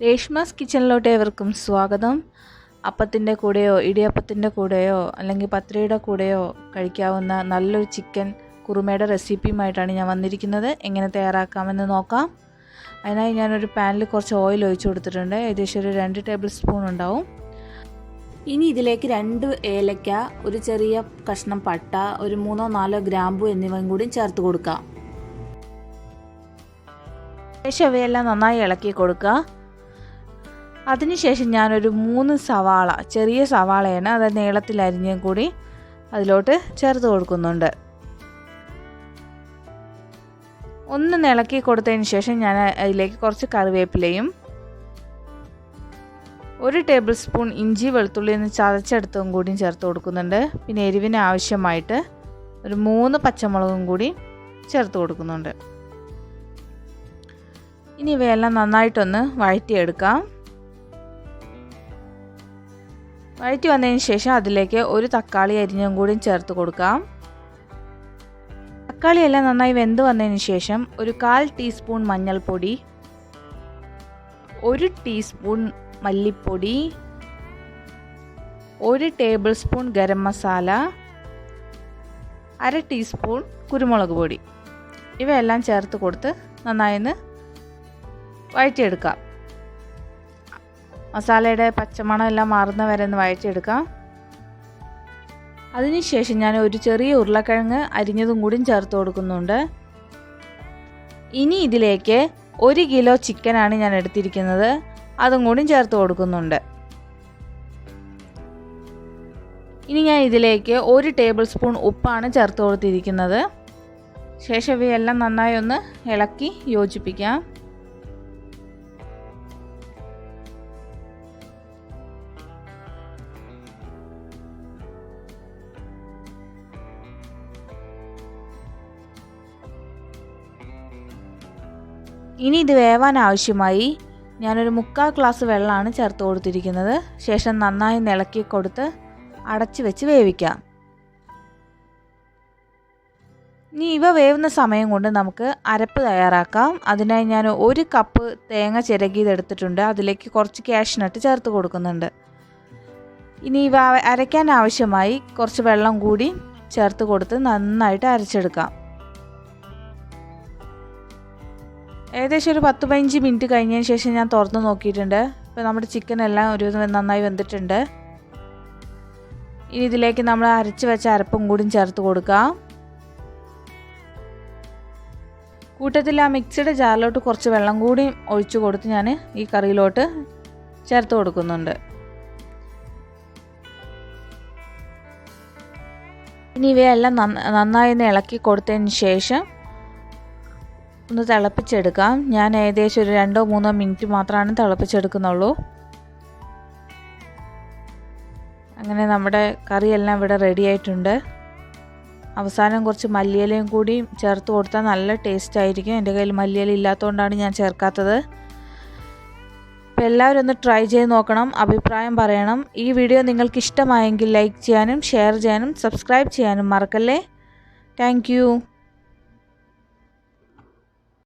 രേഷ്മാസ് കിച്ചണിലോട്ട് ഏവർക്കും സ്വാഗതം. അപ്പത്തിൻ്റെ കൂടെയോ ഇടിയപ്പത്തിൻ്റെ കൂടെയോ അല്ലെങ്കിൽ പത്രിയുടെ കൂടെയോ കഴിക്കാവുന്ന നല്ലൊരു ചിക്കൻ കുറുമയുടെ റെസിപ്പിയുമായിട്ടാണ് ഞാൻ വന്നിരിക്കുന്നത്. എങ്ങനെ തയ്യാറാക്കാമെന്ന് നോക്കാം. അതിനായി ഞാനൊരു പാനിൽ കുറച്ച് ഓയിൽ ഒഴിച്ചു കൊടുത്തിട്ടുണ്ട്. ഏകദേശം ഒരു 2 ടേബിൾ സ്പൂൺ ഉണ്ടാവും. ഇനി ഇതിലേക്ക് 2 ഏലക്ക, ഒരു ചെറിയ കഷ്ണം പട്ട, ഒരു 3-4 ഗ്രാമ്പു എന്നിവയും കൂടി ചേർത്ത് കൊടുക്കാം. ശേഷം അവയെല്ലാം നന്നായി ഇളക്കി കൊടുക്കുക. അതിനുശേഷം ഞാനൊരു 3 സവാള, ചെറിയ സവാളയാണ്, അത് നീളത്തിൽ അരിഞ്ഞും കൂടി അതിലോട്ട് ചേർത്ത് കൊടുക്കുന്നുണ്ട്. ഒന്ന് ഇളക്കി കൊടുത്തതിന് ശേഷം ഞാൻ അതിലേക്ക് കുറച്ച് കറിവേപ്പിലയും 1 ടേബിൾ സ്പൂൺ ഇഞ്ചി വെളുത്തുള്ളി ഒന്ന് ചതച്ചെടുത്തതും കൂടി ചേർത്ത് കൊടുക്കുന്നുണ്ട്. പിന്നെ എരിവിന് ആവശ്യമായിട്ട് ഒരു 3 പച്ചമുളകും കൂടി ചേർത്ത് കൊടുക്കുന്നുണ്ട്. ഇനി ഇവയെല്ലാം നന്നായിട്ടൊന്ന് വഴറ്റിയെടുക്കാം. വഴറ്റി വന്നതിന് ശേഷം അതിലേക്ക് ഒരു തക്കാളി അരിഞ്ഞും കൂടി ചേർത്ത് കൊടുക്കാം. തക്കാളി എല്ലാം നന്നായി വെന്ത് വന്നതിന് ശേഷം ഒരു 1/4 ടീസ്പൂൺ മഞ്ഞൾപ്പൊടി, 1 ടീസ്പൂൺ മല്ലിപ്പൊടി, 1 table spoon garam masala, 1/2 teaspoon കുരുമുളക് പൊടി ഇവയെല്ലാം ചേർത്ത് കൊടുത്ത് നന്നായി വഴറ്റിയെടുക്കാം. മസാലയുടെ പച്ചമണം എല്ലാം മാറുന്ന വരെ ഒന്ന് വഴറ്റിയെടുക്കാം. അതിനുശേഷം ഞാൻ ഒരു ചെറിയ ഉരുളക്കിഴങ്ങ് അരിഞ്ഞതും കൂടി ചേർത്ത് കൊടുക്കുന്നുണ്ട്. ഇനി ഇതിലേക്ക് 1 കിലോ ചിക്കനാണ് ഞാൻ എടുത്തിരിക്കുന്നത്, അതും കൂടി ചേർത്ത് കൊടുക്കുന്നുണ്ട്. ഇനി ഞാൻ ഇതിലേക്ക് 1 ടേബിൾ സ്പൂൺ ഉപ്പാണ് ചേർത്ത് കൊടുത്തിരിക്കുന്നത്. ശേഷം ഇവയെല്ലാം നന്നായി ഒന്ന് ഇളക്കി യോജിപ്പിക്കാം. ഇനി ഇത് വേവാൻ ആവശ്യമായി ഞാനൊരു 3/4 ഗ്ലാസ് വെള്ളമാണ് ചേർത്ത് കൊടുത്തിരിക്കുന്നത്. ശേഷം നന്നായി ഇളക്കി കൊടുത്ത് അടച്ചു വെച്ച് വേവിക്കാം. ഇനി ഇവ വേവുന്ന സമയം കൊണ്ട് നമുക്ക് അരപ്പ് തയ്യാറാക്കാം. അതിനായി ഞാൻ 1 കപ്പ് തേങ്ങ ചിരകിയതെടുത്തിട്ടുണ്ട്. അതിലേക്ക് കുറച്ച് കാഷ്നട്ട് ചേർത്ത് കൊടുക്കുന്നുണ്ട്. ഇനി ഇവ അരയ്ക്കാൻ ആവശ്യമായി കുറച്ച് വെള്ളം കൂടി ചേർത്ത് കൊടുത്ത് നന്നായിട്ട് അരച്ചെടുക്കാം. ഏകദേശം ഒരു 10-15 മിനിറ്റ് കഴിഞ്ഞതിന് ശേഷം ഞാൻ തുറന്ന് നോക്കിയിട്ടുണ്ട്. ഇപ്പോൾ നമ്മുടെ ചിക്കൻ എല്ലാം ഒരു നന്നായി വെന്തിട്ടുണ്ട്. ഇനി ഇതിലേക്ക് നമ്മൾ അരച്ച് വെച്ച അരപ്പും കൂടി ചേർത്ത് കൊടുക്കാം. കൂട്ടത്തിൽ ആ മിക്സിയുടെ ജാറിലോട്ട് കുറച്ച് വെള്ളം കൂടി ഒഴിച്ചു കൊടുത്ത് ഞാൻ ഈ കറിയിലോട്ട് ചേർത്ത് കൊടുക്കുന്നുണ്ട്. ഇനി ഇവയെല്ലാം നന്നായി ഇളക്കി കൊടുത്തതിന് ശേഷം ഒന്ന് തിളപ്പിച്ചെടുക്കാം. ഞാൻ ഏകദേശം ഒരു 2-3 മിനിറ്റ് മാത്രമാണ് തിളപ്പിച്ചെടുക്കുന്നുള്ളൂ. അങ്ങനെ നമ്മുടെ കറിയെല്ലാം ഇവിടെ റെഡി ആയിട്ടുണ്ട്. അവസാനം കുറച്ച് മല്ലിയിലയും കൂടി ചേർത്ത് കൊടുത്താൽ നല്ല ടേസ്റ്റ് ആയിരിക്കും. എൻ്റെ കയ്യിൽ മല്ലിയില ഇല്ലാത്തതുകൊണ്ടാണ് ഞാൻ ചേർക്കാത്തത്. അപ്പോൾ എല്ലാവരും ഒന്ന് ട്രൈ ചെയ്ത് നോക്കണം, അഭിപ്രായം പറയണം. ഈ വീഡിയോ നിങ്ങൾക്ക് ഇഷ്ടമായെങ്കിൽ ലൈക്ക് ചെയ്യാനും ഷെയർ ചെയ്യാനും സബ്സ്ക്രൈബ് ചെയ്യാനും മറക്കല്ലേ. Thank you.